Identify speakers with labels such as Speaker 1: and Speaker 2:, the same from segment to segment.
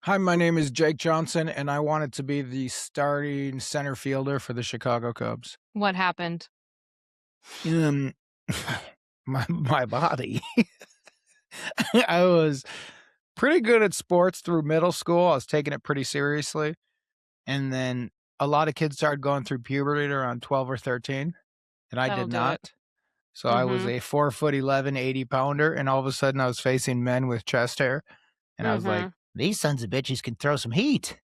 Speaker 1: Hi, my name is Jake Johnson, and I wanted to be the starting center fielder for the Chicago Cubs.
Speaker 2: What happened?
Speaker 1: Um, my body. I was pretty good at sports through middle school. I was taking it pretty seriously, and then a lot of kids started going through puberty around 12 or 13, and I
Speaker 2: That'll
Speaker 1: did
Speaker 2: do it.
Speaker 1: not. So I was
Speaker 2: Mhm.
Speaker 1: a 4'11", 80-pounder, and all of a sudden I was facing men with chest hair, and I was like,
Speaker 2: Mhm.
Speaker 1: "These sons of bitches can throw some heat."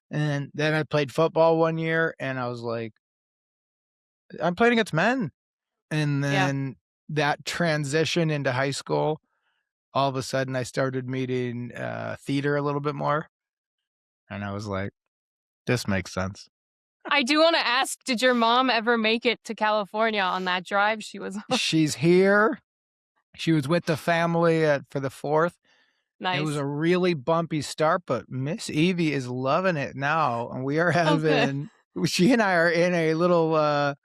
Speaker 1: And then I played football one year, and I was like, I'm playing against men. And
Speaker 2: Yeah.
Speaker 1: then that transition into high school, all of a sudden I started meeting, theater a little bit more, and I was like, "This makes sense."
Speaker 2: I do wanna ask, did your mom ever make it to California on that drive she was on?
Speaker 1: She's here. She was with the family for the 4th. It was
Speaker 2: Nice.
Speaker 1: a really bumpy start, but Miss Evie is loving it now, and we are
Speaker 2: Oh, good.
Speaker 1: having she and I are in a little,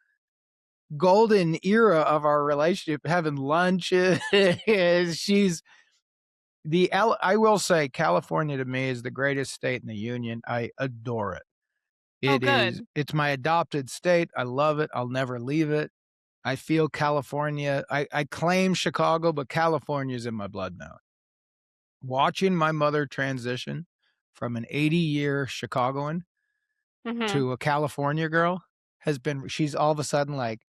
Speaker 1: golden era of our relationship, having lunches. She's I will say California to me is the greatest state in the union. I adore it.
Speaker 2: Oh, good.
Speaker 1: It's my adopted state. I love it. I'll never leave it. I feel California. I claim Chicago, but California is in my blood now. Watching my mother transition from an 80-year Chicagoan
Speaker 2: Mhm.
Speaker 1: to a California girl she's all of a sudden like,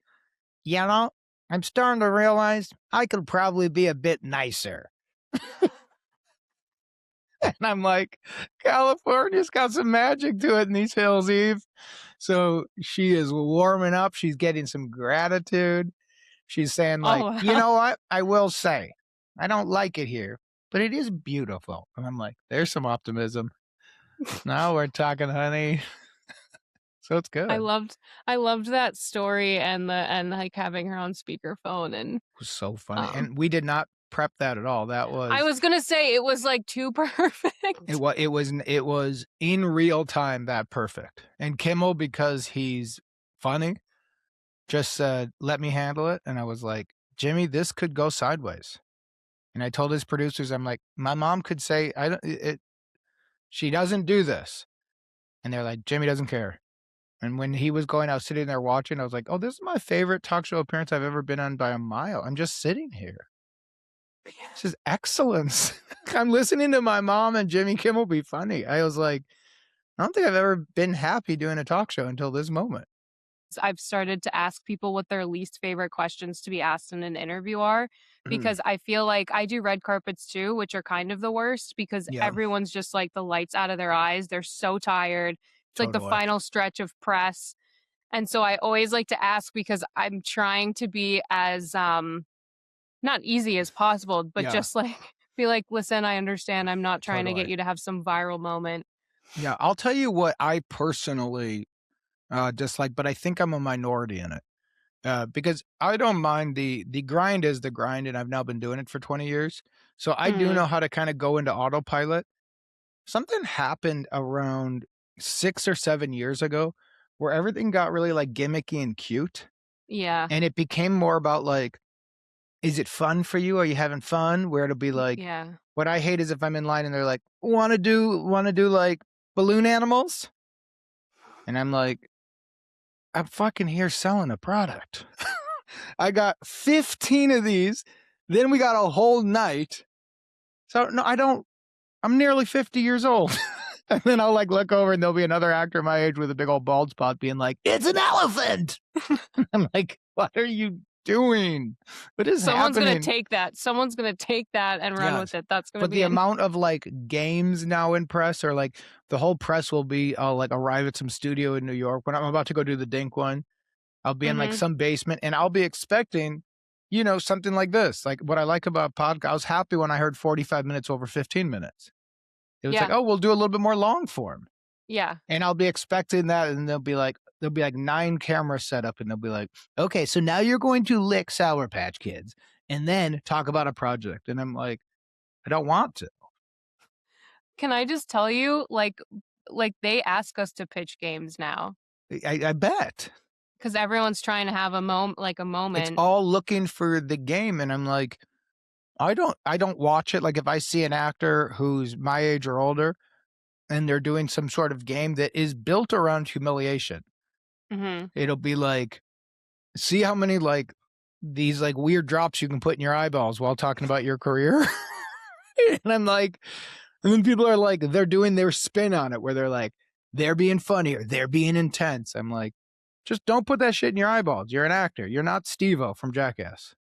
Speaker 1: you know, I'm starting to realize I could probably be a bit nicer. And I'm like, California's got some magic to it in these hills, Eve. So she is warming up. She's getting some gratitude. She's saying,
Speaker 2: Oh,
Speaker 1: like, you
Speaker 2: wow.
Speaker 1: know what? I will say, I don't like it here, but it is beautiful. And I'm like, there's some optimism. Now we're talking, honey. So it's
Speaker 2: I
Speaker 1: good.
Speaker 2: loved I loved that story and, like, having her on speakerphone and,
Speaker 1: It was so funny.
Speaker 2: um
Speaker 1: And we did not prep that at all. That
Speaker 2: I
Speaker 1: was
Speaker 2: was gonna say it was, like, too perfect.
Speaker 1: it was in real time that perfect. And Kimmel, because he's funny, just said, "Let me handle it," and I was like, "Jimmy, this could go sideways." And I told his producers, I'm like, "My mom could say, I don't she doesn't do this." And they're like, "Jimmy doesn't care." And when he was going, I was sitting there watching, I was like, "Oh, this is my favorite talk show appearance I've ever been on by a mile. I'm just sitting here. This is excellence." I'm listening to my mom and Jimmy Kimmel be funny. I was like, I don't think I've ever been happy doing a talk show until this moment.
Speaker 2: I've started to ask people what their least favorite questions to be asked in an interview are because I feel like I do red carpets too, which are kind of the worst because
Speaker 1: Yeah,
Speaker 2: everyone's just like the lights out of their eyes. They're so tired. It's like the
Speaker 1: totally.
Speaker 2: final stretch of press. And so I always like to ask because I'm trying to be as not easy as possible, but
Speaker 1: Yeah,
Speaker 2: just like be like, listen, I understand. I'm not trying to get
Speaker 1: totally.
Speaker 2: you to have some viral moment.
Speaker 1: Yeah, I'll tell you what I personally dislike, but I think I'm a minority in it. Because I don't mind the grind is the grind, and I've now been doing it for 20 years. So I do
Speaker 2: Mm,
Speaker 1: know how to kind of go into autopilot. Something happened around 6 or 7 years ago where everything got really like gimmicky and cute.
Speaker 2: yeah.
Speaker 1: And it became more about like, is it fun for you? Are you having fun? Where it'll be like,
Speaker 2: Yeah.
Speaker 1: what I hate is if I'm in line and they're like, wanna do like balloon animals? And I'm like, I'm fucking here selling a product. I got 15 of these. Then we got a whole night. So no, I'm nearly 50 years old. And then I'll like look over and there'll be another actor my age with a big old bald spot being like, it's an elephant. I'm like, what are you doing? What is
Speaker 2: Someone's gonna
Speaker 1: happening?
Speaker 2: take that. Someone's gonna take that and run with
Speaker 1: Yes.
Speaker 2: it. That's gonna
Speaker 1: But
Speaker 2: be
Speaker 1: the
Speaker 2: an
Speaker 1: amount of like games now in press or like the whole press will be, I'll like arrive at some studio in New York when I'm about to go do the Dink one. I'll be in like
Speaker 2: Mhm.
Speaker 1: some basement and I'll be expecting, something like this. Like what I like about podcast, I was happy when I heard 45 minutes over 15 minutes. It was like,
Speaker 2: Yeah.
Speaker 1: oh, we'll do a little bit more long form.
Speaker 2: Yeah.
Speaker 1: And I'll be expecting that. And there'll be like 9 cameras set up and they'll be like, okay, so now you're going to lick Sour Patch Kids and then talk about a project. And I'm like, I don't want to.
Speaker 2: Can I just tell you, like, they ask us to pitch games now
Speaker 1: I bet.
Speaker 2: because everyone's trying to have a
Speaker 1: It's
Speaker 2: moment.
Speaker 1: all looking for the game. And I'm like, I don't watch it. Like if I see an actor who's my age or older, and they're doing some sort of game that is built around humiliation.
Speaker 2: Mhm.
Speaker 1: It'll be like, see how many like these like weird drops you can put in your eyeballs while talking about your career. And I'm like, and then people are like, they're doing their spin on it where they're like, they're being funny or they're being intense. I'm like, just don't put that shit in your eyeballs. You're an actor. You're not Steve-O from Jackass.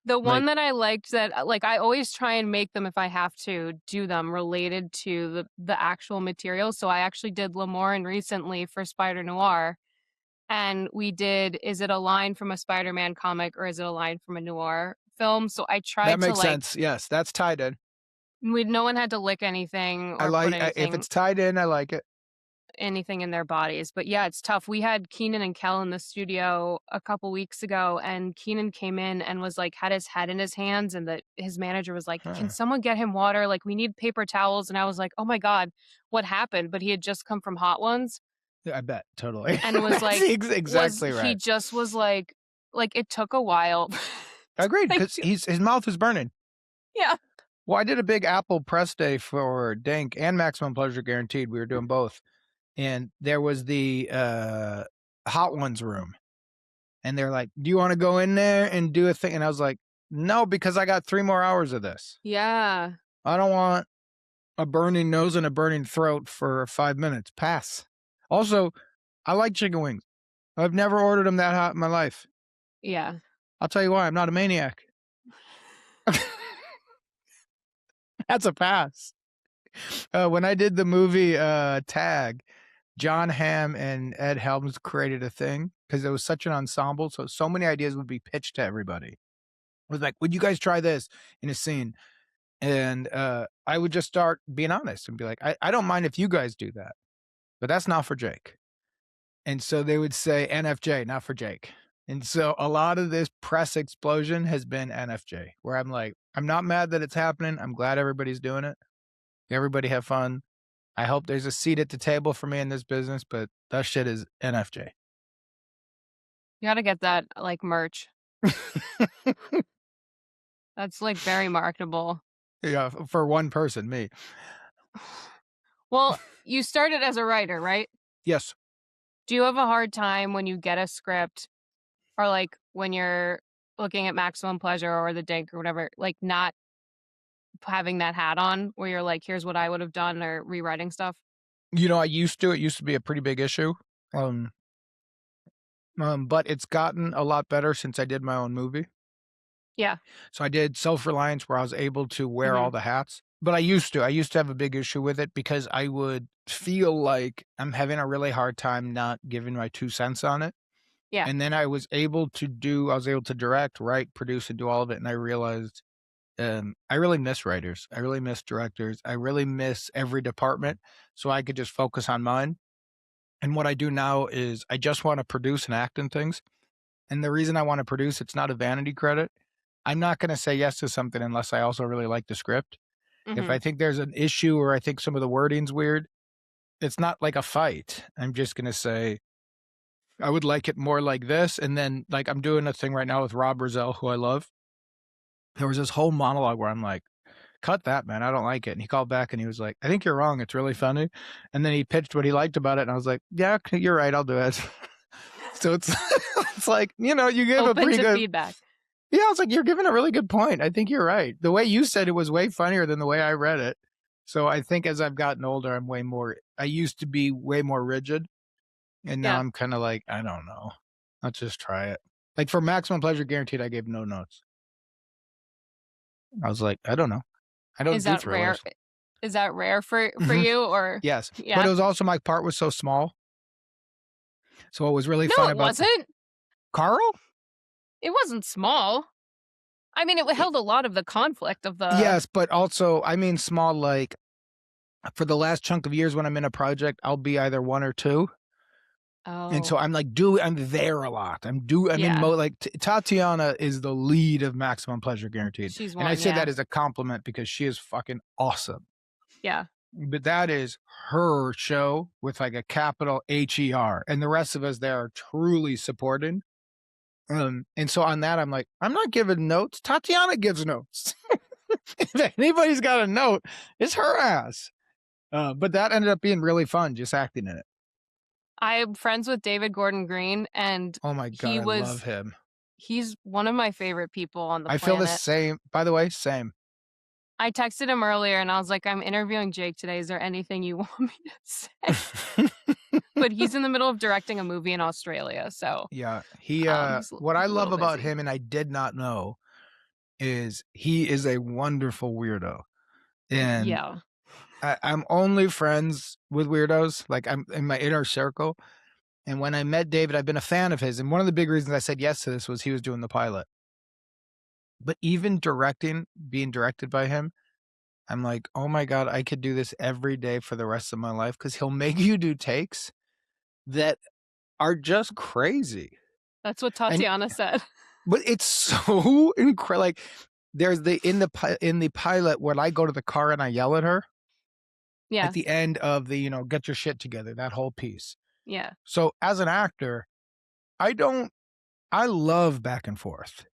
Speaker 2: The
Speaker 1: Like,
Speaker 2: one that I liked that like, I always try and make them if I have to do them related to the actual material, so I actually did Lamorne recently for Spider Noir, and we did is it a line from a Spider-Man comic or is it a line from a noir film? So I
Speaker 1: that
Speaker 2: tried to,
Speaker 1: makes
Speaker 2: like
Speaker 1: sense. Yes, that's tied in.
Speaker 2: no one had to lick anything
Speaker 1: I
Speaker 2: or put
Speaker 1: like if
Speaker 2: anything
Speaker 1: it's tied in, I like it.
Speaker 2: anything in their bodies. But yeah, it's tough. We had Keenan and Kel in the studio a couple weeks ago, and Keenan came in and was like, had his head in his hands, and his manager was like, "Can
Speaker 1: Huh.
Speaker 2: someone get him water? Like, we need paper towels." And I was like, "Oh my God, what happened?" But he had just come from Hot Ones
Speaker 1: Yeah, I bet totally.
Speaker 2: and was
Speaker 1: That's
Speaker 2: like, was
Speaker 1: exactly
Speaker 2: he
Speaker 1: right.
Speaker 2: just was like it took a while.
Speaker 1: Agreed,
Speaker 2: Like,
Speaker 1: because his mouth is burning.
Speaker 2: yeah.
Speaker 1: Well, I did a big Apple press day for Dank and Maximum Pleasure Guaranteed. We were doing both, and there was the Hot Ones room, and they're like, "Do you want to go in there and do a thing?" And I was like, "No, because I got 3 more hours of this.
Speaker 2: Yeah.
Speaker 1: I don't want a burning nose and a burning throat for 5 minutes. Pass." Also, I like chicken wings. I've never ordered them that hot in my life.
Speaker 2: Yeah.
Speaker 1: I'll tell you why. I'm not a maniac. That's a pass. When I did the movie Tag, John Hamm and Ed Helms created a thing because it was such an ensemble. So many ideas would be pitched to everybody. It was like, would you guys try this in a scene? And I would just start being honest and be like, I don't mind if you guys do that, but that's not for Jake. And so they would say NFJ, not for Jake. And so a lot of this press explosion has been NFJ, where I'm like, I'm not mad that it's happening. I'm glad everybody's doing it. Everybody have fun. I hope there's a seat at the table for me in this business, but that shit is NFJ.
Speaker 2: You gotta get that like merch. That's like very marketable.
Speaker 1: Yeah, for one person, me.
Speaker 2: Well, you started as a writer, right?
Speaker 1: Yes.
Speaker 2: Do you have a hard time when you get a script or, like, when you're looking at Maximum Pleasure or The Dink or whatever, like, not having that hat on where you're like, "Here's what I would have done," or rewriting stuff?
Speaker 1: I used to. It used to be a pretty big issue. Um, but it's gotten a lot better since I did my own movie.
Speaker 2: Yeah.
Speaker 1: So I did Self-Reliance where I was able to wear all
Speaker 2: Mhm.
Speaker 1: the hats. But I used to have a big issue with it because I would feel like I'm having a really hard time not giving my 2 cents on it.
Speaker 2: Yeah.
Speaker 1: And then I was able to direct, write, produce, and do all of it, and I realized, I really miss writers. I really miss directors. I really miss every department, so I could just focus on mine. And what I do now is I just wanna produce and act in things, and the reason I wanna produce, it's not a vanity credit. I'm not gonna say yes to something unless I also really like the script. If I
Speaker 2: Mhm.
Speaker 1: think there's an issue or I think some of the wording's weird, it's not like a fight. I'm just gonna say, I would like it more like this, and then, like, I'm doing a thing right now with Rob Rizal, who I love. There was this whole monologue where I'm like, "Cut that, man, I don't like it," and he called back and he was like, "I think you're wrong, it's really funny," and then he pitched what he liked about it, and I was like, "Yeah, okay, you're right, I'll do it." So it's it's like, you give a
Speaker 2: Open
Speaker 1: pretty
Speaker 2: to
Speaker 1: good.
Speaker 2: feedback.
Speaker 1: Yeah, I was like, "You're giving a really good point, I think you're right." The way you said it was way funnier than the way I read it. So I think as I've gotten older, I used to be way more rigid, and now
Speaker 2: Yeah.
Speaker 1: I'm kinda like, "I don't know. Let's just try it." Like, for Maximum Pleasure Guaranteed, I gave no notes. I was like, "I don't know. I don't
Speaker 2: Is
Speaker 1: do
Speaker 2: that rare?
Speaker 1: thrillers."
Speaker 2: Is that rare for
Speaker 1: Mhm.
Speaker 2: you or
Speaker 1: Yes, but
Speaker 2: yeah?
Speaker 1: it was also my part was so small, so what was really
Speaker 2: No,
Speaker 1: fun
Speaker 2: it
Speaker 1: about the
Speaker 2: wasn't.
Speaker 1: Carl?
Speaker 2: It wasn't small. I mean, it
Speaker 1: Y
Speaker 2: held a lot of the conflict of the
Speaker 1: Yes, but also, I mean small, like, for the last chunk of years when I'm in a project, I'll be either 1 or 2, and so
Speaker 2: Oh,
Speaker 1: I'm there a lot. I'm in
Speaker 2: yeah.
Speaker 1: like, Tatiana is the lead of Maximum Pleasure Guaranteed,
Speaker 2: She's
Speaker 1: and I
Speaker 2: one,
Speaker 1: say
Speaker 2: yeah.
Speaker 1: that as a compliment because she is fucking awesome.
Speaker 2: Yeah.
Speaker 1: But that is her show with, like, a capital HER, and the rest of us there are truly supporting. And so on that, I'm like, I'm not giving notes. Tatiana gives notes. If anybody's got a note, it's her ass. But that ended up being really fun, just acting in it.
Speaker 2: I'm friends with David Gordon Green, and
Speaker 1: Oh my god,
Speaker 2: he
Speaker 1: I love
Speaker 2: was
Speaker 1: him.
Speaker 2: he's one of my favorite people on the
Speaker 1: I feel the
Speaker 2: planet.
Speaker 1: same by the way, same.
Speaker 2: I texted him earlier and I was like, "I'm interviewing Jake today. Is there anything you want me to say?" But he's in the middle of directing a movie in Australia, so,
Speaker 1: Yeah,
Speaker 2: he's
Speaker 1: what I
Speaker 2: a
Speaker 1: love
Speaker 2: little
Speaker 1: about
Speaker 2: busy.
Speaker 1: him, and I did not know, is he is a wonderful weirdo, and
Speaker 2: Yeah.
Speaker 1: I'm only friends with weirdos, like, I'm in my inner circle, and when I met David, I've been a fan of his, and one of the big reasons I said yes to this was he was doing the pilot. But even directing, being directed by him, I'm like, "Oh my god, I could do this every day for the rest of my life because 'cause he'll make you do takes that are just crazy,
Speaker 2: That's what
Speaker 1: and
Speaker 2: Tatiana said.
Speaker 1: but it's so incredible. Like, there's the in the pilot, when I go to the car and I yell at her at
Speaker 2: Yeah,
Speaker 1: the end of the, "Get your shit together," that whole piece.
Speaker 2: yeah.
Speaker 1: So, as an actor, I don't I love back and forth.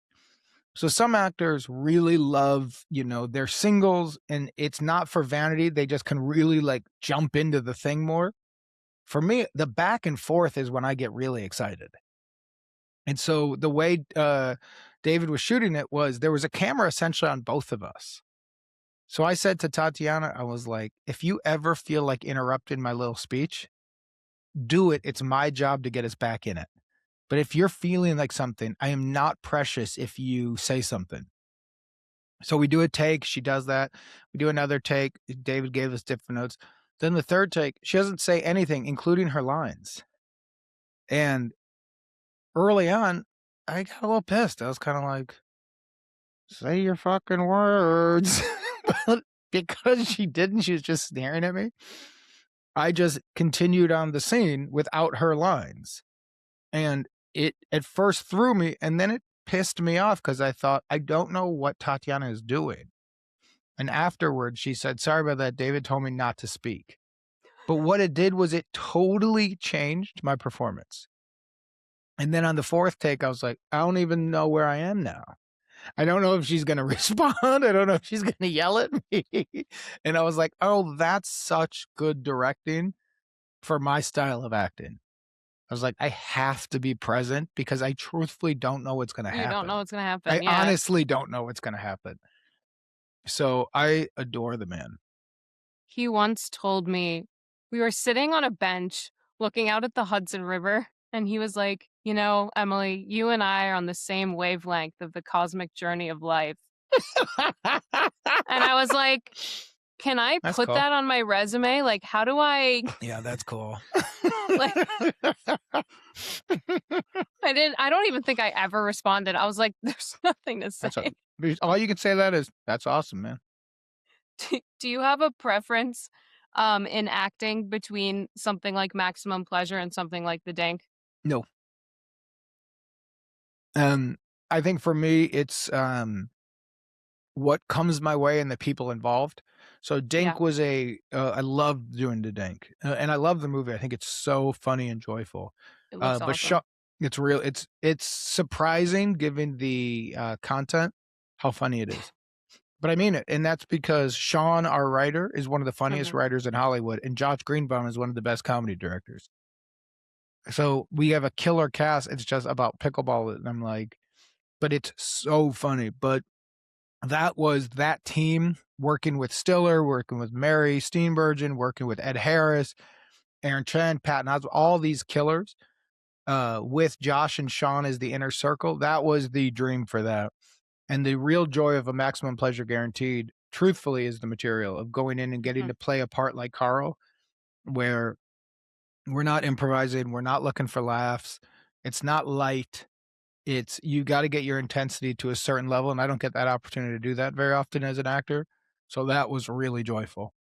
Speaker 1: So some actors really love, their singles, and it's not for vanity. They just can really like jump into the thing more. For me, the back and forth is when I get really excited. And so the way David was shooting it was there was a camera essentially on both of us. So I said to Tatiana, I was like, if you ever feel like interrupting my little speech, do it. It's my job to get us back in it. But if you're feeling like something, I am not precious if you say something. So we do a take, she does that. We do another take, David gave us different notes. Then the third take, she doesn't say anything, including her lines. And early on, I got a little pissed. I was kind of like, say your fucking words. But because she didn't, she was just staring at me. I just continued on the scene without her lines. And it at first threw me, and then it pissed me off because I thought, I don't know what Tatiana is doing. And afterwards, she said, "Sorry about that. David told me not to speak." But what it did was it totally changed my performance. And then on the fourth take, I was like, I don't even know where I am now. I don't know if she's going to respond. I don't know if she's going to yell at me. And I was like, oh, that's such good directing for my style of acting. I was like, I have to be present because I truthfully don't know what's going to
Speaker 2: You don't know
Speaker 1: happen.
Speaker 2: what's gonna
Speaker 1: I
Speaker 2: happen, yeah.
Speaker 1: honestly don't know what's going to happen. So I adore the man.
Speaker 2: He once told me we were sitting on a bench looking out at the Hudson River, and he was like, "You know, Emily, you and I are on the same wavelength of the cosmic journey of life." And I was like, "Can I
Speaker 1: That's
Speaker 2: put
Speaker 1: cool.
Speaker 2: that on my resume? Like, how do I
Speaker 1: Yeah, that's cool.
Speaker 2: like I don't even think I ever responded. I was like, "There's nothing to say."
Speaker 1: That's a all you can say that is, "That's awesome, man."
Speaker 2: Do you have a preference, in acting between something like Maximum Pleasure and something like The Dank?
Speaker 1: No. Um, I think for me, it's, what comes my way and the people involved. So
Speaker 2: Yeah,
Speaker 1: Dink was I loved doing the Dink, and I love the movie. I think it's so funny and joyful.
Speaker 2: it looks
Speaker 1: But Sha
Speaker 2: awesome.
Speaker 1: it's real it's surprising given the, content, how funny it is. But I mean it, and that's because Sean, our writer, is one of the funniest
Speaker 2: Mhm.
Speaker 1: writers in Hollywood, and Josh Greenbaum is one of the best comedy directors. So we have a killer cast. It's just about pickleball, and I'm like, but it's so funny. But that was that team working with Stiller, working with Mary Steenburgen, working with Ed Harris, Aaron Chen, Patton Oswalt, all these killers, with Josh and Sean as the inner circle. That was the dream for that. And the real joy of a maximum pleasure guaranteed, truthfully, is the material of going in and getting
Speaker 2: Mhm.
Speaker 1: to play a part like Carl, where we're not improvising, we're not looking for laughs. It's not light. It's you gotta get your intensity to a certain level, and I don't get that opportunity to do that very often as an actor. So that was really joyful.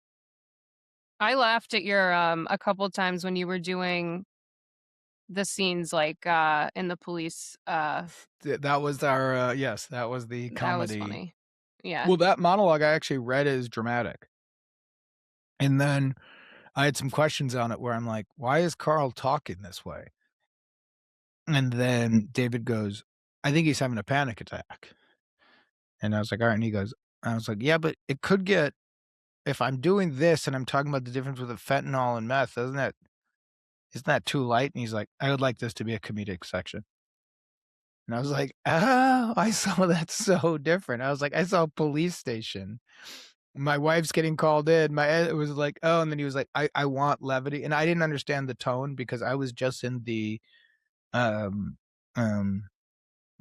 Speaker 2: I laughed at your, a couple times when you were doing the scenes, like, in the police,
Speaker 1: That was our, yes, that was the
Speaker 2: that was
Speaker 1: comedy.
Speaker 2: funny. Yeah.
Speaker 1: Well, that monologue I actually read as dramatic, and then I had some questions on it where I'm like, "Why is Carl talking this way?" And then David goes, "I think he's having a panic attack." And I was like, "Alright," and he goes I was like, "Yeah, but it could get if I'm doing this and I'm talking about the difference with the fentanyl and meth, isn't that too light?" And he's like, "I would like this to be a comedic section." And I was like, "Oh, I saw that so different." I was like, "I saw a police station. My wife's getting called in." It was like, "Oh," and then he was like, I want levity." And I didn't understand the tone because I was just in the, um, um,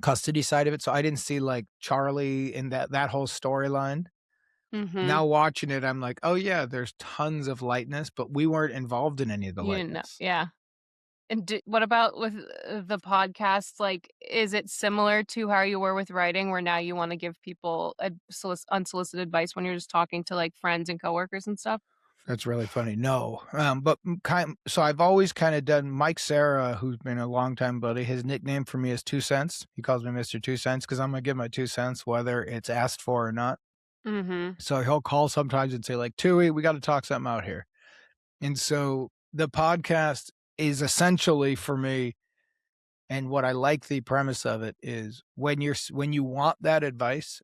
Speaker 1: custody side of it, so I didn't see, like, Charlie and that whole storyline.
Speaker 2: Mhm.
Speaker 1: Now watching it, I'm like, "Oh, yeah, there's tons of lightness," but we weren't involved in any of the
Speaker 2: You didn't know.
Speaker 1: lightness.
Speaker 2: Yeah. And what about with, the podcast? Like, is it similar to how you were with writing, where now you wanna give people unsolicited advice when you're just talking to, like, friends and coworkers and stuff?
Speaker 1: That's really funny. No, but so I've always kinda done Mike Serra, who's been a longtime buddy, his nickname for me is 2 Cents. He calls me Mr. 2 Cents because 'cause I'm gonna give my 2 cents whether it's asked for or not.
Speaker 2: Mhm.
Speaker 1: So he'll call sometimes and say like, "Tui, we gotta talk something out here." And so the podcast is essentially for me, and what I like the premise of it is when you want that advice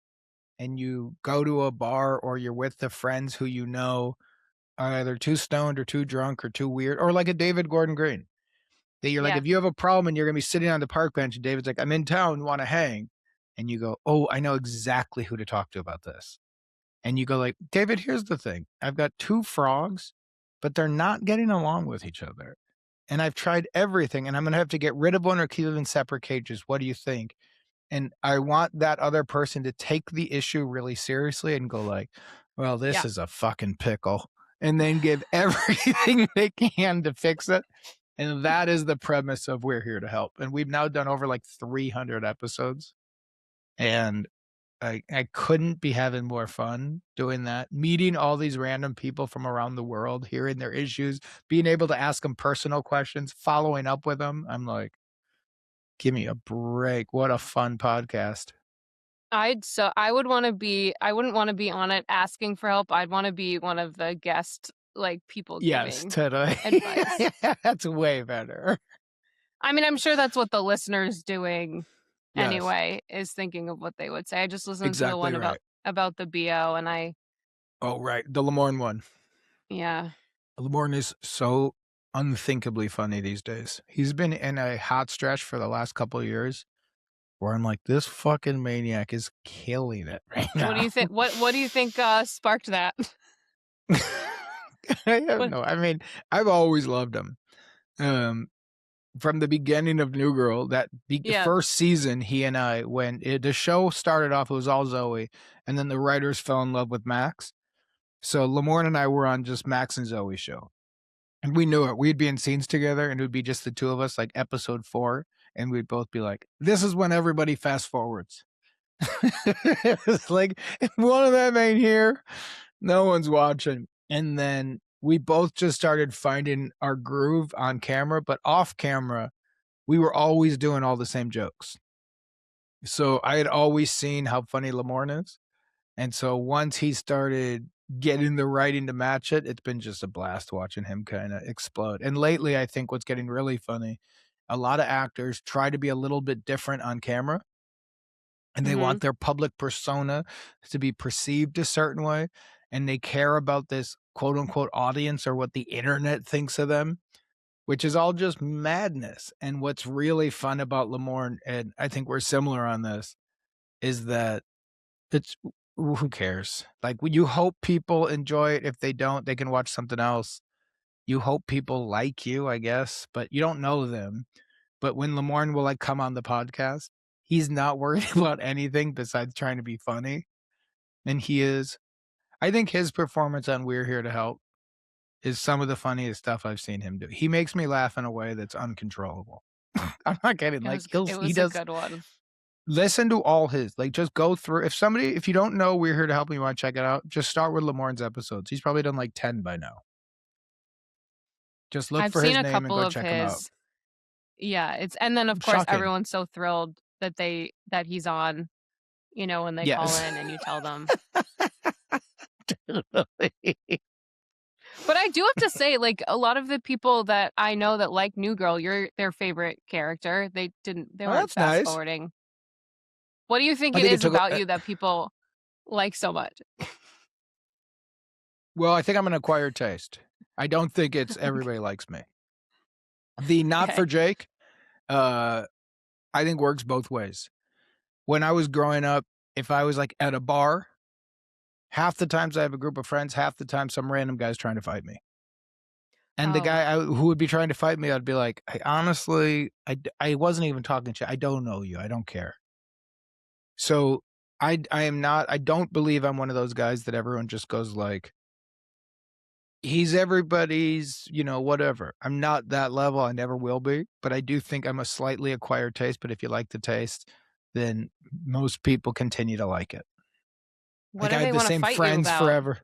Speaker 1: and you go to a bar or you're with the friends who you know are either too stoned or too drunk or too weird, or like a David Gordon Green. That you're like,
Speaker 2: Yeah.
Speaker 1: if you have a problem and you're gonna be sitting on the park bench and David's like, "I'm in town, wanna hang," and you go, "Oh, I know exactly who to talk to about this." And you go like, "David, here's the thing. I've got 2 frogs, but they're not getting along with each other. And I've tried everything, and I'm gonna have to get rid of one or keep them in separate cages. What do you think?" And I want that other person to take the issue really seriously and go like, "Well, this
Speaker 2: Yeah.
Speaker 1: is a fucking pickle," and then give everything they can to fix it. And that is the premise of We're Here to Help. And we've now done over like 300 episodes, and I couldn't be having more fun doing that, meeting all these random people from around the world, hearing their issues, being able to ask them personal questions, following up with them. I'm like, "Give me a break. What a fun podcast."
Speaker 2: I wouldn't wanna be on it asking for help, I'd wanna be one of the guest, like, people
Speaker 1: Yes,
Speaker 2: giving
Speaker 1: totally.
Speaker 2: advice.
Speaker 1: That's way better.
Speaker 2: I mean, I'm sure that's what the listener's doing
Speaker 1: Yes,
Speaker 2: anyway, is thinking of what they would say. I just listened to the
Speaker 1: exactly
Speaker 2: one
Speaker 1: right.
Speaker 2: about the BO, and
Speaker 1: Oh, right, the Lamorne one.
Speaker 2: yeah.
Speaker 1: Lamorne is so unthinkably funny these days. He's been in a hot stretch for the last couple of years where I'm like, "This fucking maniac is killing it right
Speaker 2: What do
Speaker 1: now."
Speaker 2: you think? What do you think, sparked that?
Speaker 1: I have
Speaker 2: What
Speaker 1: no I mean, I've always loved him. Um, from the beginning of New Girl, that
Speaker 2: Yeah.
Speaker 1: first season, he and I when the show started off, it was all Zoe, and then the writers fell in love with Max. So Lamorne and I were on just Max and Zoe's show, and we knew it. We'd be in scenes together, and it would be just the 2 of us, like episode 4, and we'd both be like, "This is when everybody fast forwards." It's like, if one of them ain't here, no one's watching. And then we both just started finding our groove on camera, but off camera, we were always doing all the same jokes. So I had always seen how funny Lamorne is. And so once he started getting the writing to match it, it's been just a blast watching him kind of explode. And lately, I think what's getting really funny, a lot of actors try to be a little bit different on camera and they
Speaker 2: Mhm.
Speaker 1: want their public persona to be perceived a certain way. And they care about this quote unquote audience or what the internet thinks of them, which is all just madness. And what's really fun about Lamorne, and I think we're similar on this, is that it's who cares? Like, you hope people enjoy it. If they don't, they can watch something else. You hope people like you, I guess, but you don't know them. But when Lamorne will like come on the podcast, he's not worried about anything besides trying to be funny. And he is. I think his performance on We're Here to Help is some of the funniest stuff I've seen him do. He makes me laugh in a way that's uncontrollable. I'm not kidding. Like
Speaker 2: It
Speaker 1: he
Speaker 2: was a
Speaker 1: does
Speaker 2: good one.
Speaker 1: listen to all his, like, just go through if you don't know We're Here to Help and you wanna check it out, just start with Lamorne's episodes. He's probably done, like, 10 by now. Just look
Speaker 2: I've
Speaker 1: for
Speaker 2: seen
Speaker 1: his
Speaker 2: a
Speaker 1: name and
Speaker 2: couple
Speaker 1: go
Speaker 2: of
Speaker 1: check him out.
Speaker 2: his. Yeah, it's and then, of course,
Speaker 1: Shocking.
Speaker 2: everyone's so thrilled that he's on, when they call
Speaker 1: Yes.
Speaker 2: in and you tell them.
Speaker 1: Totally.
Speaker 2: But I do have to say, like, a lot of the people that I know that like New Girl, you're their favorite character. They
Speaker 1: Oh,
Speaker 2: weren't
Speaker 1: that's
Speaker 2: fast
Speaker 1: nice.
Speaker 2: forwarding. What do you think
Speaker 1: I
Speaker 2: it
Speaker 1: think it
Speaker 2: is
Speaker 1: took
Speaker 2: about you that people like so much?
Speaker 1: Well, I think I'm an acquired taste. I don't think it's everybody likes me. The not for
Speaker 2: Okay.
Speaker 1: Jake, uh, I think works both ways. When I was growing up, if I was like at a bar, half the times I have a group of friends, half the time some random guy's trying to fight me. And the
Speaker 2: Oh,
Speaker 1: guy who would be trying to fight me, I'd be like, I honestly, I wasn't even talking to you. I don't know you. I don't care. So I am not, I don't believe I'm one of those guys that everyone just goes like, he's everybody's, whatever. I'm not that level. I never will be, but I do think I'm a slightly acquired taste. But if you like the taste, then most people continue to like it.
Speaker 2: what
Speaker 1: Like
Speaker 2: do
Speaker 1: I have
Speaker 2: they
Speaker 1: the
Speaker 2: wanna
Speaker 1: same
Speaker 2: fight you
Speaker 1: friends
Speaker 2: about?
Speaker 1: forever.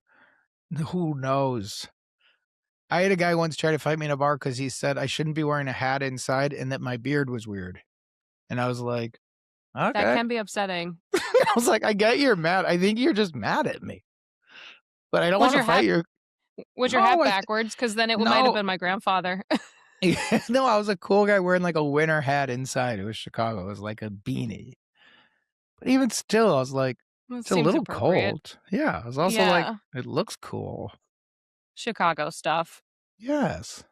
Speaker 1: Who knows? I had a guy once try to fight me in a bar because he said I shouldn't be wearing a hat inside and that my beard was weird. And I was like,
Speaker 2: That
Speaker 1: okay.
Speaker 2: can be upsetting.
Speaker 1: I was like, I get you're mad. I think you're just mad at me, but I don't
Speaker 2: Was
Speaker 1: want to
Speaker 2: your
Speaker 1: fight
Speaker 2: hat
Speaker 1: you.
Speaker 2: was your
Speaker 1: No,
Speaker 2: hat backwards? Because then it might have
Speaker 1: no,
Speaker 2: been my grandfather.
Speaker 1: no, I was a cool guy wearing like a winter hat inside. It was Chicago. It was like a beanie. But even still, I was like,
Speaker 2: It
Speaker 1: it's a
Speaker 2: seems
Speaker 1: little
Speaker 2: appropriate.
Speaker 1: cold. Yeah. I was also like,
Speaker 2: Yeah,
Speaker 1: it looks cool.
Speaker 2: Chicago stuff.
Speaker 1: Yes.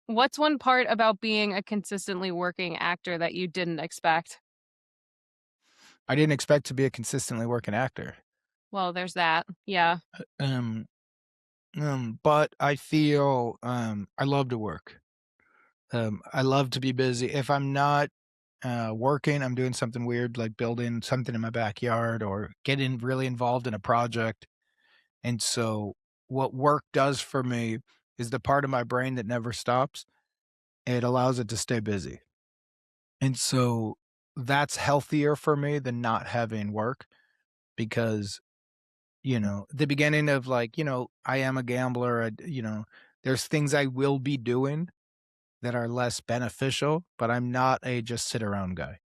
Speaker 2: What's one part about being a consistently working actor that you didn't expect?
Speaker 1: I didn't expect to be a consistently working actor.
Speaker 2: Well, there's that. Yeah.
Speaker 1: Um, but I feel I love to work. I love to be busy. If I'm not working, I'm doing something weird like building something in my backyard or getting really involved in a project. And so, what work does for me is the part of my brain that never stops. It allows it to stay busy. And so, that's healthier for me than not having work because, the beginning of like, I am a gambler. There's things I will be doing that are less beneficial, but I'm not a just sit around guy.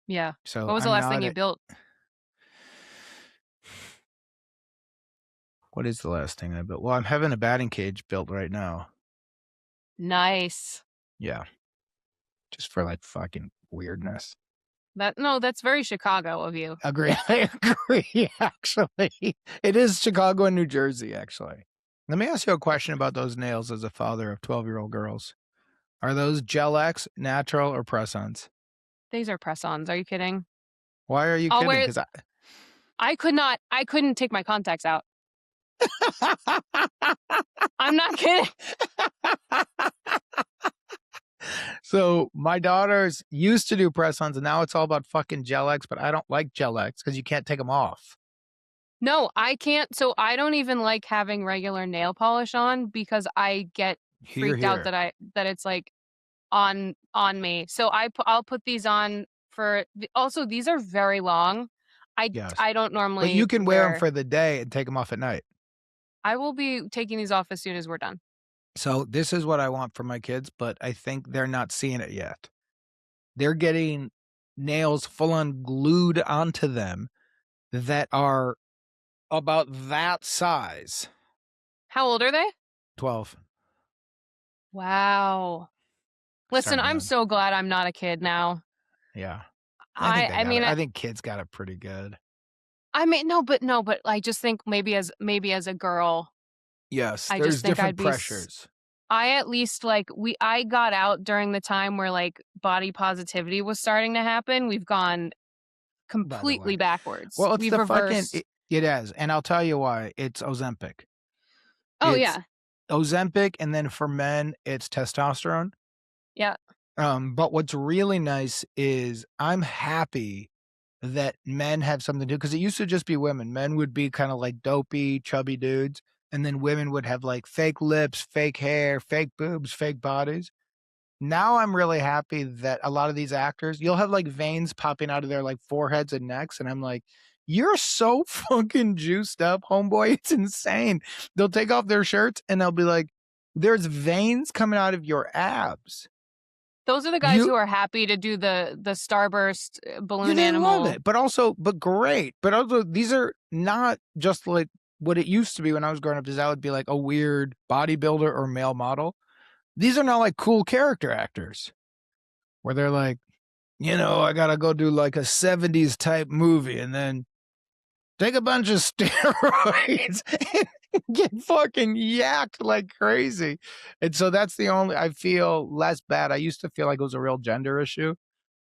Speaker 2: Yeah.
Speaker 1: So
Speaker 2: What was the
Speaker 1: I'm
Speaker 2: last thing
Speaker 1: not
Speaker 2: you
Speaker 1: a
Speaker 2: built?
Speaker 1: what is the last thing I built? Well, I'm having a batting cage built right now.
Speaker 2: Nice.
Speaker 1: Yeah, just for like fucking weirdness.
Speaker 2: No, that's very Chicago of you.
Speaker 1: Agree. I agree, actually. It is Chicago and New Jersey, actually. Let me ask you a question about those nails as a father of 12-year-old girls. Are those Gel X, natural, or press-ons?
Speaker 2: These are press-ons. Are you kidding?
Speaker 1: Why are you
Speaker 2: I'll
Speaker 1: kidding?
Speaker 2: wear
Speaker 1: Because
Speaker 2: I couldn't take my contacts out. I'm not kidding.
Speaker 1: So my daughters used to do press-ons, and now it's all about fucking Gel X, but I don't like Gel X because you can't take them off.
Speaker 2: No, I can't. So I don't even like having regular nail polish on because I get
Speaker 1: Here,
Speaker 2: freaked out
Speaker 1: here.
Speaker 2: that it's like on me. So I'll put these on for also these are very long.
Speaker 1: Yes.
Speaker 2: I don't
Speaker 1: But
Speaker 2: normally
Speaker 1: you can wear them
Speaker 2: wear.
Speaker 1: for the day and take them off at night.
Speaker 2: I will be taking these off as soon as we're done.
Speaker 1: So this is what I want for my kids, but I think they're not seeing it yet. They're getting nails full on glued onto them that are about that size.
Speaker 2: How old are they?
Speaker 1: 12.
Speaker 2: Wow. Listen,
Speaker 1: Starting
Speaker 2: I'm
Speaker 1: young.
Speaker 2: so glad I'm not a kid now.
Speaker 1: Yeah. I think
Speaker 2: I
Speaker 1: they
Speaker 2: I
Speaker 1: got
Speaker 2: mean
Speaker 1: it.
Speaker 2: I,
Speaker 1: I think kids got it pretty good.
Speaker 2: I mean no, but I just think maybe as a girl,
Speaker 1: Yes,
Speaker 2: I just
Speaker 1: there's
Speaker 2: think
Speaker 1: different pressures.
Speaker 2: I at least like I got out during the time where like body positivity was starting to happen. We've gone
Speaker 1: By the way.
Speaker 2: completely backwards.
Speaker 1: Well, it's
Speaker 2: We've
Speaker 1: the fucking
Speaker 2: reversed.
Speaker 1: it is, and I'll tell you why. It's Ozempic.
Speaker 2: Oh
Speaker 1: It's
Speaker 2: yeah.
Speaker 1: Ozempic, and then for men, it's testosterone.
Speaker 2: Yeah.
Speaker 1: But what's really nice is I'm happy that men have something to do because it used to just be women. Men would be kind of like dopey, chubby dudes, and then women would have like fake lips, fake hair, fake boobs, fake bodies. Now I'm really happy that a lot of these actors, you'll have like veins popping out of their like foreheads and necks, and I'm like, you're so fucking juiced up, homeboy. It's insane. They'll take off their shirts and they'll be like, there's veins coming out of your abs.
Speaker 2: Those are the guys
Speaker 1: You
Speaker 2: who are happy to do the starburst
Speaker 1: Yeah,
Speaker 2: balloon
Speaker 1: they love
Speaker 2: animal.
Speaker 1: it, but great. But also, these are not just like what it used to be when I was growing up. Is that would be like a weird bodybuilder or male model. These are not like cool character actors where they're like, I gotta go do like a '70s type movie, and then take a bunch of steroids and get fucking yacked like crazy. And so that's the only I feel less bad. I used to feel like it was a real gender issue.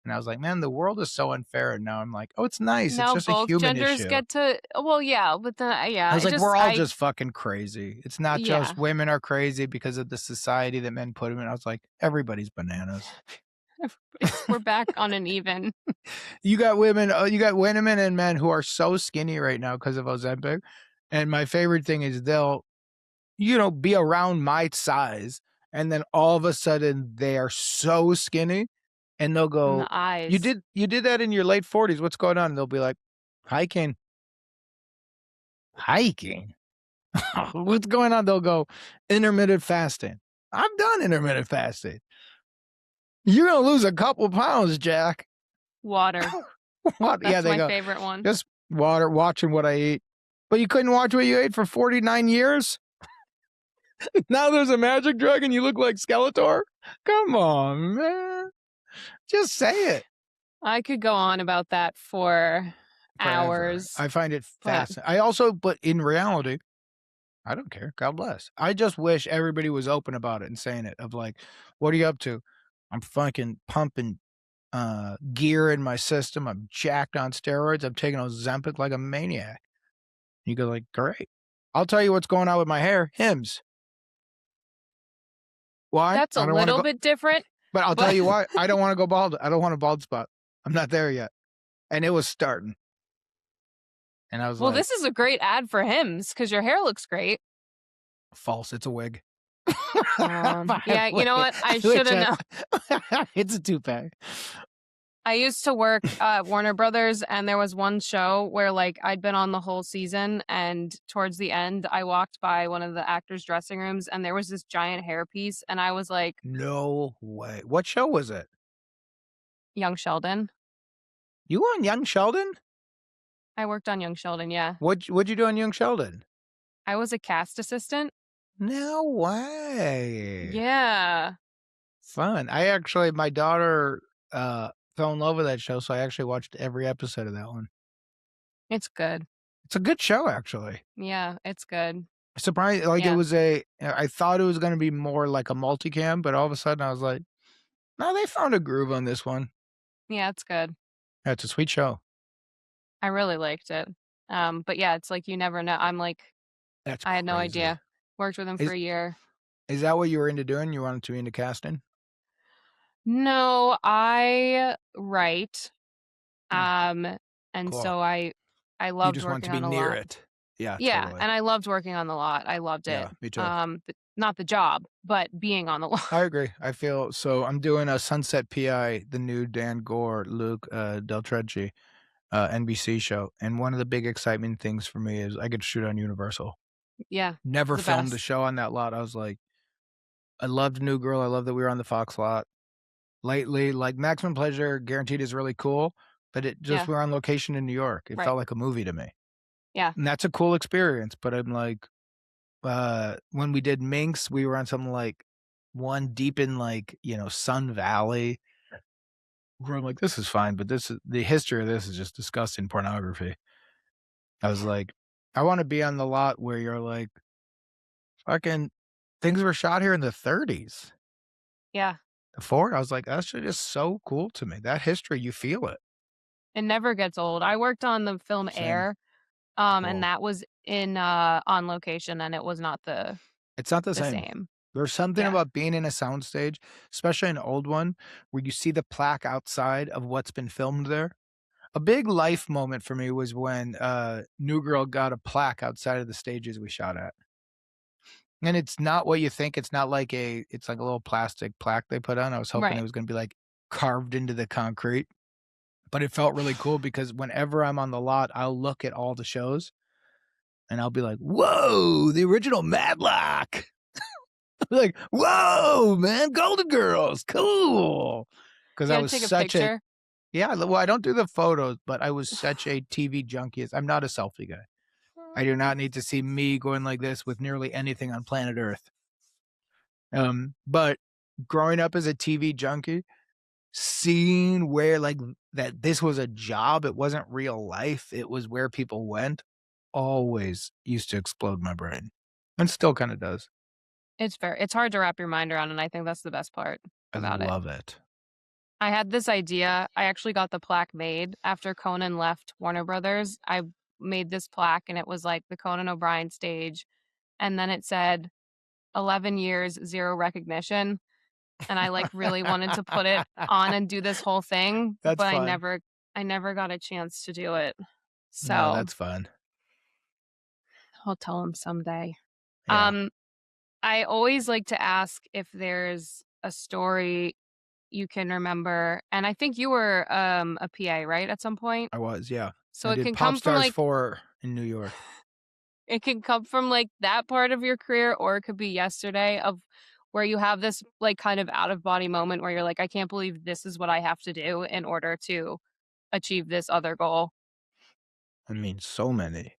Speaker 1: And I was like, man, the world is so unfair. And now I'm like, oh, it's nice. It's
Speaker 2: Now
Speaker 1: just a
Speaker 2: both
Speaker 1: human
Speaker 2: genders
Speaker 1: issue.
Speaker 2: get to well, yeah, but then
Speaker 1: I
Speaker 2: yeah,
Speaker 1: was
Speaker 2: it
Speaker 1: like,
Speaker 2: just
Speaker 1: we're all
Speaker 2: I
Speaker 1: just fucking crazy. It's not just
Speaker 2: yeah.
Speaker 1: women are crazy because of the society that men put them in. I was like, everybody's bananas.
Speaker 2: It's we're back on an even.
Speaker 1: You got women and men who are so skinny right now because of Ozempic. And my favorite thing is they'll, be around my size. And then all of a sudden they are so skinny and they'll
Speaker 2: In the
Speaker 1: go,
Speaker 2: eyes.
Speaker 1: you did that in your late 40s. What's going on? And they'll be like, hiking. Hiking? What's going on? They'll go, intermittent fasting. I've done intermittent fasting. You're going to lose a couple pounds, Jack.
Speaker 2: Water.
Speaker 1: What? Yeah,
Speaker 2: That's
Speaker 1: they
Speaker 2: my
Speaker 1: go,
Speaker 2: favorite one.
Speaker 1: just water, watching what I eat. But you couldn't watch what you ate for 49 years? Now there's a magic drug and you look like Skeletor? Come on, man. Just say it.
Speaker 2: I could go on about that for
Speaker 1: Forever.
Speaker 2: hours,
Speaker 1: I find it
Speaker 2: but
Speaker 1: fascinating. But in reality, I don't care. God bless. I just wish everybody was open about it and saying it of like, what are you up to? I'm fucking pumping gear in my system. I'm jacked on steroids. I'm taking Ozempic like a maniac. You go like, great. I'll tell you what's going on with my hair. Hims. Why?
Speaker 2: that's a
Speaker 1: I don't want to
Speaker 2: little
Speaker 1: go.
Speaker 2: bit different,
Speaker 1: But I'll tell
Speaker 2: but
Speaker 1: you why. I don't want to go bald. I don't want a bald spot. I'm not there yet. And it was starting. And I was
Speaker 2: well,
Speaker 1: like,
Speaker 2: this is a great ad for Hims because your hair looks great.
Speaker 1: false. It's a wig.
Speaker 2: Yeah, you know what? I should
Speaker 1: Which
Speaker 2: have known.
Speaker 1: it's a toupee.
Speaker 2: I used to work at Warner Brothers, and there was one show where, like, I'd been on the whole season, and towards the end, I walked by one of the actors' dressing rooms, and there was this giant hairpiece, and I was like,
Speaker 1: No way. What show was it?
Speaker 2: Young Sheldon.
Speaker 1: You on Young Sheldon?
Speaker 2: I worked on Young Sheldon, yeah.
Speaker 1: What'd you do on Young Sheldon?
Speaker 2: I was a cast assistant.
Speaker 1: No way.
Speaker 2: Yeah,
Speaker 1: Fun. My daughter fell in love with that show, so I actually watched every episode of that one.
Speaker 2: it's good.
Speaker 1: It's a good show, actually.
Speaker 2: Yeah, it's good.
Speaker 1: Surprised, like
Speaker 2: Yeah,
Speaker 1: I thought it was gonna be more like a multicam, but all of a sudden I was like, no, they found a groove on this one.
Speaker 2: yeah, it's good.
Speaker 1: Yeah, it's a sweet show.
Speaker 2: I really liked it. But yeah, it's like you never know. I'm like,
Speaker 1: That's
Speaker 2: I had no
Speaker 1: crazy.
Speaker 2: idea. Worked with him for
Speaker 1: Is
Speaker 2: a year.
Speaker 1: is that what you were into doing? You wanted to be into casting?
Speaker 2: No, I write.
Speaker 1: Hmm,
Speaker 2: Um, and
Speaker 1: cool.
Speaker 2: so I
Speaker 1: You
Speaker 2: loved
Speaker 1: just want to
Speaker 2: working
Speaker 1: be
Speaker 2: on the
Speaker 1: near
Speaker 2: lot.
Speaker 1: it. Yeah,
Speaker 2: Yeah,
Speaker 1: totally.
Speaker 2: and I loved working on the lot. I loved it.
Speaker 1: Yeah, me too.
Speaker 2: Not the job, but being on the lot.
Speaker 1: I agree. I feel so. I'm doing a Sunset PI, the new Dan Gore, Luke Del Trecce, NBC show, and one of the big excitement things for me is I get to shoot on Universal.
Speaker 2: Yeah, it's
Speaker 1: Never
Speaker 2: the
Speaker 1: filmed a
Speaker 2: best.
Speaker 1: show on that lot. I was like, I loved New Girl. I love that we were on the Fox lot. Lately, like Maximum Pleasure Guaranteed is really cool, but it just
Speaker 2: Yeah,
Speaker 1: we're on location in New York. It
Speaker 2: right.
Speaker 1: felt like a movie to me.
Speaker 2: Yeah.
Speaker 1: And that's a cool experience. But I'm like, when we did Minx, we were on something like one deep in like, Sun Valley. Where I'm like, this is fine, but this is the history of this is just disgusting pornography. I was like, I want to be on the lot where you're like, fucking things were shot here in the 30s.
Speaker 2: Yeah.
Speaker 1: The fort. I was like, that's just so cool to me. That history, you feel it.
Speaker 2: It never gets old. I worked on the film
Speaker 1: Same.
Speaker 2: Air, and
Speaker 1: Cool.
Speaker 2: that was in on location, and it was not
Speaker 1: It's not the
Speaker 2: the
Speaker 1: same.
Speaker 2: same.
Speaker 1: There's something
Speaker 2: Yeah.
Speaker 1: about being in a soundstage, especially an old one, where you see the plaque outside of what's been filmed there. A big life moment for me was when New Girl got a plaque outside of the stages we shot at. And it's not what you think. It's not like it's like a little plastic plaque they put on. I was hoping it
Speaker 2: Right.
Speaker 1: was gonna be like carved into the concrete. But it felt really cool because whenever I'm on the lot, I'll look at all the shows and I'll be like, "Whoa, the original Madlock." Like, "Whoa, man, Golden Girls, cool." Because
Speaker 2: You
Speaker 1: I
Speaker 2: gotta
Speaker 1: was
Speaker 2: take a
Speaker 1: such a
Speaker 2: picture.
Speaker 1: yeah, well, I don't do the photos, but I was such a TV junkie. I'm not a selfie guy. I do not need to see me going like this with nearly anything on planet Earth. But growing up as a TV junkie, seeing where, like, that this was a job, it wasn't real life, it was where people went, always used to explode my brain, and still kinda does.
Speaker 2: It's hard to wrap your mind around, and I think that's the best part
Speaker 1: I
Speaker 2: about it.
Speaker 1: love it.
Speaker 2: I had this idea. I actually got the plaque made after Conan left Warner Brothers. I made this plaque, and it was like the Conan O'Brien stage, and then it said 11 years, 0 recognition, and I, like, really wanted to put it on and do this whole thing,
Speaker 1: That's
Speaker 2: but
Speaker 1: fun.
Speaker 2: I never got a chance to do it.
Speaker 1: No,
Speaker 2: So,
Speaker 1: that's fun.
Speaker 2: I'll tell him someday.
Speaker 1: Yeah,
Speaker 2: Um, I always like to ask if there's a story you can remember, and I think you were, a PA, right, at some point?
Speaker 1: I was, yeah.
Speaker 2: So
Speaker 1: I
Speaker 2: it
Speaker 1: did
Speaker 2: can
Speaker 1: Pop
Speaker 2: come from,
Speaker 1: Stars
Speaker 2: like
Speaker 1: 4 in New York.
Speaker 2: it can come from, like, that part of your career, or it could be yesterday of where you have this, like, kind of out of body moment where you're like, "I can't believe this is what I have to do in order to achieve this other goal."
Speaker 1: I mean, so many.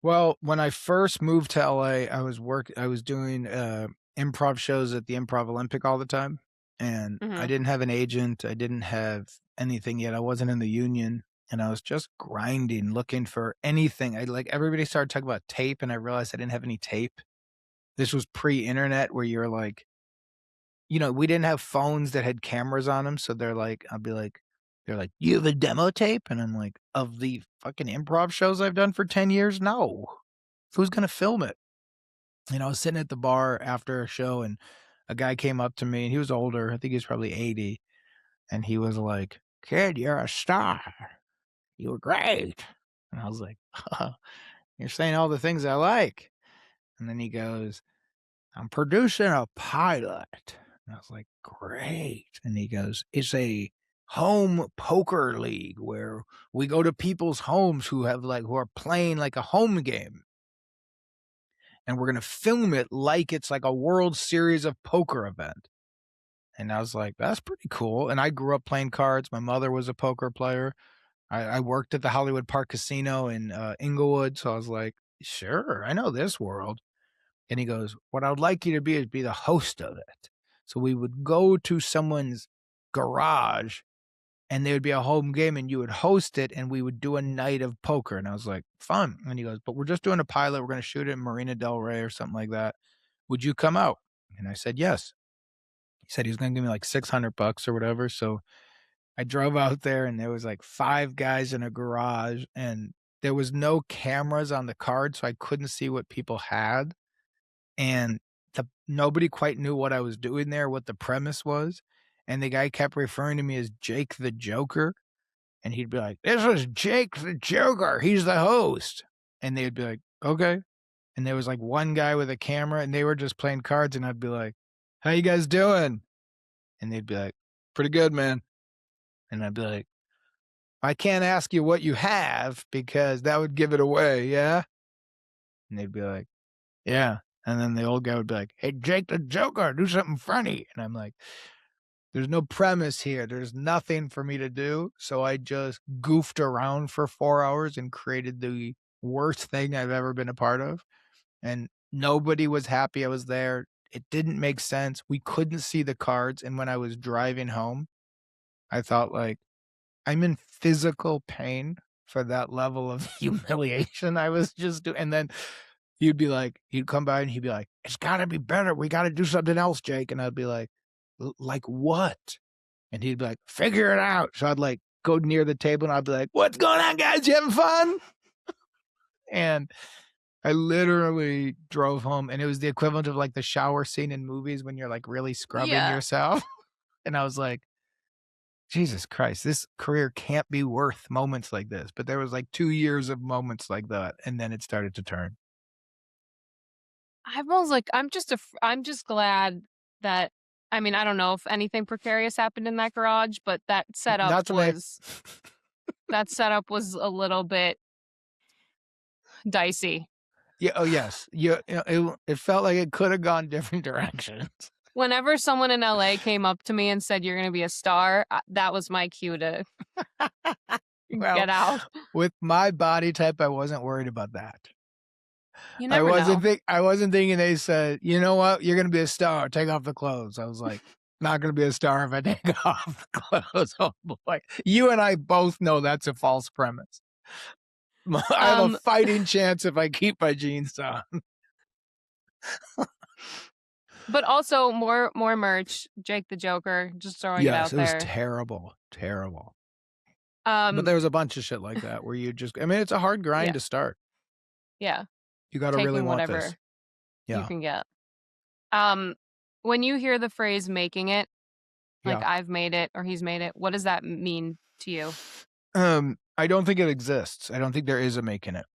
Speaker 1: Well, when I first moved to LA, I was doing, improv shows at the Improv Olympic all the time, and I
Speaker 2: Mhm.
Speaker 1: didn't have an agent, I didn't have anything yet, I wasn't in the union, and I was just grinding, looking for anything. Everybody started talking about tape, and I realized I didn't have any tape. This was pre-internet where you're like, we didn't have phones that had cameras on them, so they're like, "You have a demo tape?" And I'm like, "Of the fucking improv shows I've done for 10 years? No. Who's gonna film it?" And I was sitting at the bar after a show, and a guy came up to me, and he was older, I think he was probably 80, and he was like, "Kid, you're a star. You were great." And I was like, "You're saying all the things I like." And then he goes, "I'm producing a pilot." And I was like, "Great." And he goes, "It's a home poker league where we go to people's homes who are playing like a home game, and we're gonna film it like it's like a World Series of Poker event." And I was like, "That's pretty cool." And I grew up playing cards. My mother was a poker player. I worked at the Hollywood Park Casino in Inglewood, so I was like, "Sure, I know this world." And he goes, "What I would like you to be is be the host of it." So we would go to someone's garage, and there would be a home game, and you would host it, and we would do a night of poker. And I was like, "Fun." And he goes, "But we're just doing a pilot. We're gonna shoot it in Marina del Rey or something like that. Would you come out?" And I said, "Yes." He said he was gonna give me like 600 bucks or whatever. So I drove out there, and there was like 5 guys in a garage, and there was no cameras on the card, so I couldn't see what people had. And nobody quite knew what I was doing there, what the premise was, and the guy kept referring to me as Jake the Joker, and he'd be like, "This is Jake the Joker, he's the host." And they'd be like, "Okay." And there was, like, one guy with a camera, and they were just playing cards, and I'd be like, "How you guys doing?" And they'd be like, "Pretty good, man." And I'd be like, "I can't ask you what you have because that would give it away, yeah?" And they'd be like, "Yeah." And then the old guy would be like, "Hey, Jake the Joker, do something funny." And I'm like, "There's no premise here. There's nothing for me to do." So I just goofed around for 4 hours and created the worst thing I've ever been a part of. And nobody was happy I was there. It didn't make sense. We couldn't see the cards. And when I was driving home, I thought, like, I'm in physical pain for that level of humiliation I was just doing. And then he'd come by and he'd be like, "It's gotta be better. We gotta do something else, Jake." And I'd be like, Like what?" And he'd be like, "Figure it out." So I'd like go near the table and I'd be like, "What's going on, guys? You having fun?" And I literally drove home, and it was the equivalent of like the shower scene in movies when you're like really scrubbing
Speaker 2: Yeah.
Speaker 1: yourself. And I was like, "Jesus Christ, this career can't be worth moments like this." But there was like 2 years of moments like that, and then it started to turn.
Speaker 2: I'm almost like I'm just glad that I mean, I don't know if anything precarious happened in that garage, but
Speaker 1: Not to me.
Speaker 2: that setup was a little bit dicey.
Speaker 1: Yeah, oh, yes. It felt like it coulda gone different directions.
Speaker 2: Whenever someone in LA came up to me and said, "You're gonna be a star," that was my cue to
Speaker 1: Well,
Speaker 2: get out.
Speaker 1: with my body type, I wasn't worried about that.
Speaker 2: You never know.
Speaker 1: I wasn't thinking they said, "You know what? You're gonna be a star. Take off the clothes." I was like, "Not gonna be a star if I take off the clothes." Oh boy. You and I both know that's a false premise. I have a
Speaker 2: Um,
Speaker 1: fighting chance if I keep my jeans on.
Speaker 2: but also more merch. Jake the Joker, just throwing it
Speaker 1: Yes,
Speaker 2: out
Speaker 1: it was
Speaker 2: there.
Speaker 1: terrible, terrible. But
Speaker 2: Um,
Speaker 1: there was a bunch of shit like that where you just I mean, it's a hard grind
Speaker 2: yeah,
Speaker 1: to start.
Speaker 2: yeah.
Speaker 1: You gotta really
Speaker 2: Taking
Speaker 1: want this.
Speaker 2: whatever you
Speaker 1: Yeah,
Speaker 2: can get. Um, when you hear the phrase "making it," like
Speaker 1: yeah.
Speaker 2: I've made it or he's made it, what does that mean to you?
Speaker 1: I don't think it exists. I don't think there is a making it.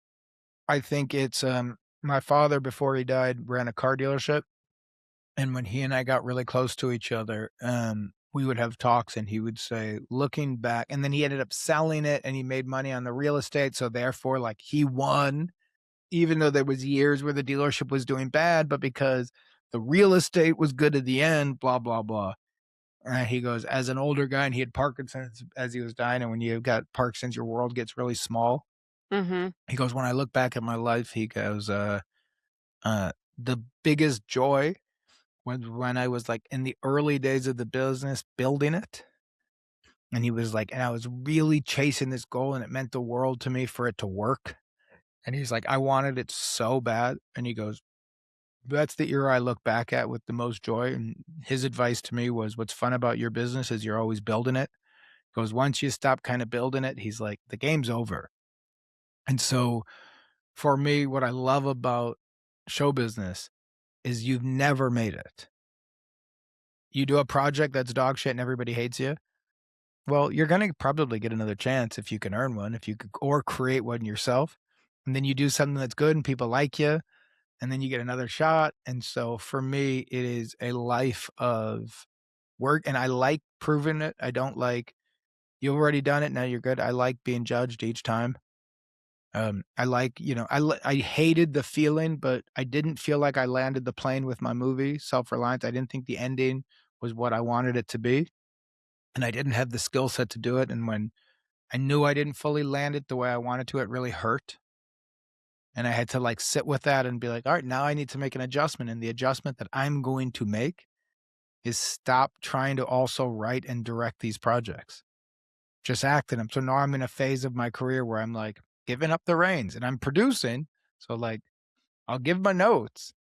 Speaker 1: I think it's, my father, before he died, ran a car dealership, and when he and I got really close to each other, we would have talks, and he would say, looking back and then he ended up selling it, and he made money on the real estate, so therefore, like, he won, even though there was years where the dealership was doing bad, but because the real estate was good at the end, blah, blah, blah. He goes, as an older guy, and he had Parkinson's as he was dying, and when you've got Parkinson's, your world gets really small.
Speaker 2: Mhm.
Speaker 1: He goes, "When I look back at my life," he goes, uh, "the biggest joy was when I was, like, in the early days of the business building it." And he was like, "And I was really chasing this goal, and it meant the world to me for it to work." And he's like, "I wanted it so bad." And he goes, "That's the era I look back at with the most joy." And his advice to me was, "What's fun about your business is you're always building it." Goes, "Once you stop kinda building it," he's like, "the game's over." And so, for me, what I love about show business is you've never made it. You do a project that's dog shit and everybody hates you, well, you're gonna probably get another chance if you can earn one, if you could or create one yourself, and then you do something that's good and people like you, and then you get another shot, and so for me, it is a life of work, and I like proving it. I don't like, "You've already done it, now you're good." I like being judged each time. I like, I hated the feeling, but I didn't feel like I landed the plane with my movie, Self-Reliance. I didn't think the ending was what I wanted it to be, and I didn't have the skill set to do it, and when I knew I didn't fully land it the way I wanted to, it really hurt, and I had to, like, sit with that and be like, "Alright, now I need to make an adjustment," and the adjustment that I'm going to make is stop trying to also write and direct these projects. Just act in them. So now I'm in a phase of my career where I'm, like, giving up the reins, and I'm producing, so, like, I'll give my notes,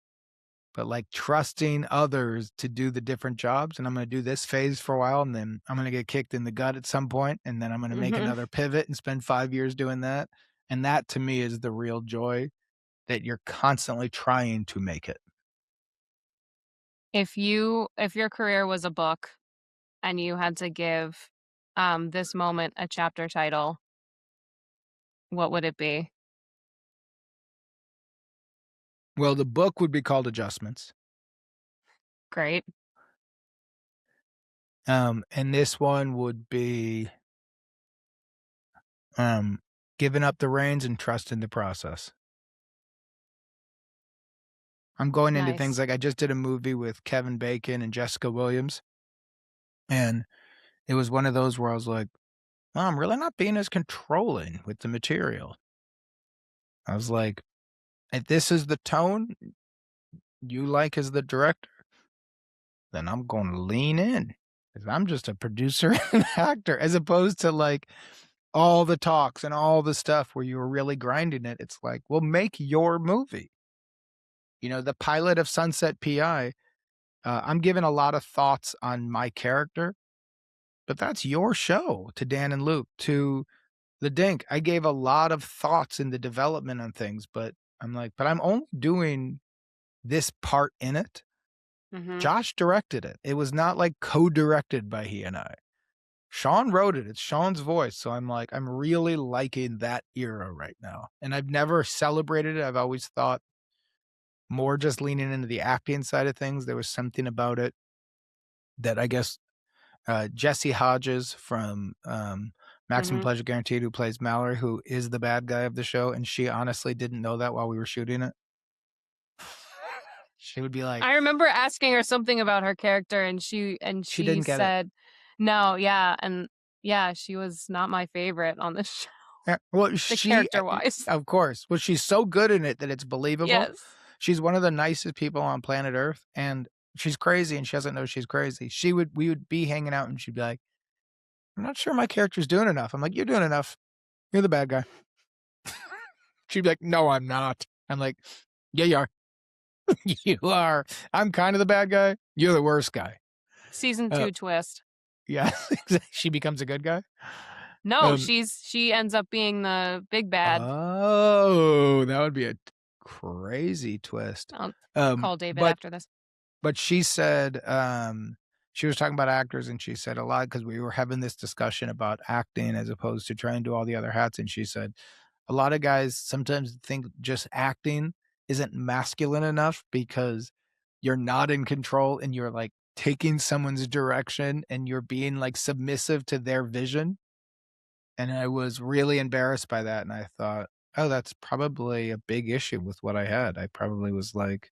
Speaker 1: but, like, trusting others to do the different jobs, and I'm gonna do this phase for a while, and then I'm gonna get kicked in the gut at some point, and then I'm gonna make
Speaker 2: Mhm.
Speaker 1: another pivot and spend 5 years doing that, and that to me is the real joy, that you're constantly trying to make it.
Speaker 2: If your career was a book and you had to give, this moment a chapter title, what would it be?
Speaker 1: Well, the book would be called Adjustments,
Speaker 2: Great.
Speaker 1: and this one would be, um, giving up the reins and trusting the process. I'm going into things
Speaker 2: Nice.
Speaker 1: like I just did a movie with Kevin Bacon and Jessica Williams, and it was one of those where I was like, "Oh, I'm really not being as controlling with the material." I was like, "If this is the tone you like as the director, then I'm gonna lean in, because 'cause I'm just a producer and actor," as opposed to, like, all the talks and all the stuff where you were really grinding it. It's like, "Well, make your movie." The pilot of Sunset PI, I'm giving a lot of thoughts on my character, but that's your show, to Dan and Luke, to the Dink. I gave a lot of thoughts in the development on things, but I'm like, "But I'm only doing this part in it."
Speaker 2: Mhm.
Speaker 1: Josh directed it. It was not, like, co-directed by he and I. Sean wrote it. It's Sean's voice, so I'm like, I'm really liking that era right now, and I've never celebrated it. I've always thought more just leaning into the acting side of things. There was something about it that I guess, Jesse Hodges from, Maximum
Speaker 2: Mhm.
Speaker 1: Pleasure Guaranteed, who plays Mallory, who is the bad guy of the show, and she honestly didn't know that while we were shooting it. She would be like,
Speaker 2: I remember asking her something about her character and
Speaker 1: she
Speaker 2: she
Speaker 1: didn't get it.
Speaker 2: said, "No, yeah," and yeah, she was not my favorite on this show.
Speaker 1: Well,
Speaker 2: the character-wise.
Speaker 1: of course. Well, she's so good in it that it's believable.
Speaker 2: Yes.
Speaker 1: She's one of the nicest people on planet Earth, and she's crazy, and she doesn't know she's crazy. We would be hanging out, and she'd be like, "I'm not sure my character's doing enough." I'm like, "You're doing enough. You're the bad guy." She'd be like, "No, I'm not." I'm like, "Yeah, you are. You are. I'm kind of the bad guy. You're the worst guy."
Speaker 2: Season
Speaker 1: Uh,
Speaker 2: 2 twist.
Speaker 1: yeah, she becomes a good guy.
Speaker 2: No,
Speaker 1: Um,
Speaker 2: she ends up being the big bad.
Speaker 1: oh, that would be a crazy twist.
Speaker 2: I'll
Speaker 1: Um,
Speaker 2: call David
Speaker 1: but
Speaker 2: after this.
Speaker 1: But she said, she was talking about actors, and she said a lot because we were having this discussion about acting as opposed to trying to do all the other hats, and she said, a lot of guys sometimes think just acting isn't masculine enough because you're not in control and you're, like, taking someone's direction and you're being, like, submissive to their vision, and I was really embarrassed by that, and I thought, "Oh, that's probably a big issue with what I had." I probably was, like,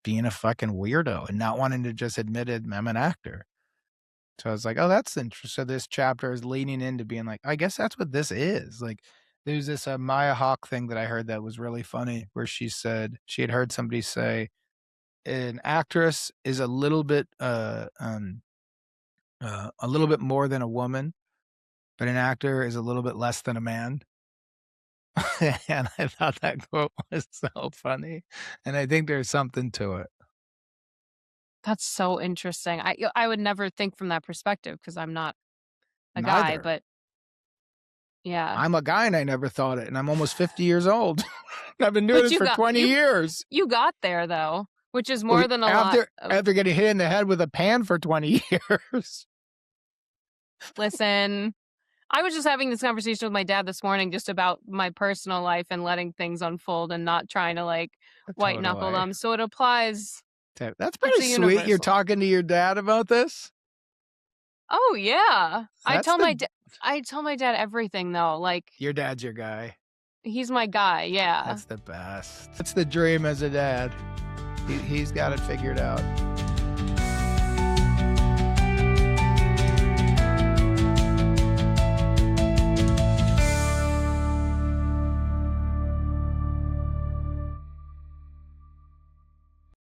Speaker 1: being a fucking weirdo and not wanting to just admit it, I'm an actor. So I was like, "Oh, that's interesting." So this chapter is leaning into being like, "I guess that's what this is." Like, there's this, Maya Hawke thing that I heard that was really funny where she said she had heard somebody say, "An actress is a little bit more than a woman, but an actor is a little bit less than a man." And I thought that quote was so funny, and I think there's something to it.
Speaker 2: That's so interesting. I would never think from that perspective because 'cause I'm not a guy,
Speaker 1: Neither.
Speaker 2: but yeah.
Speaker 1: I'm a guy and I never thought it, and I'm almost 50 years old. I've been doing
Speaker 2: But
Speaker 1: this
Speaker 2: you
Speaker 1: for
Speaker 2: got
Speaker 1: 20 years.
Speaker 2: you got there though, which is more than a lot
Speaker 1: After
Speaker 2: of
Speaker 1: after getting hit in the head with a pan for 20 years.
Speaker 2: listen, I was just having this conversation with my dad this morning just about my personal life and letting things unfold and not trying to, like, white knuckle
Speaker 1: Totally.
Speaker 2: them, so it applies.
Speaker 1: That's
Speaker 2: It's
Speaker 1: pretty
Speaker 2: a
Speaker 1: sweet. You're
Speaker 2: universal.
Speaker 1: talking to your dad about this?
Speaker 2: Oh, yeah.
Speaker 1: That's the
Speaker 2: I tell my dad everything though, like,
Speaker 1: your dad's your guy.
Speaker 2: he's my guy, yeah.
Speaker 1: That's the best. That's the dream as a dad. He's got it figured out.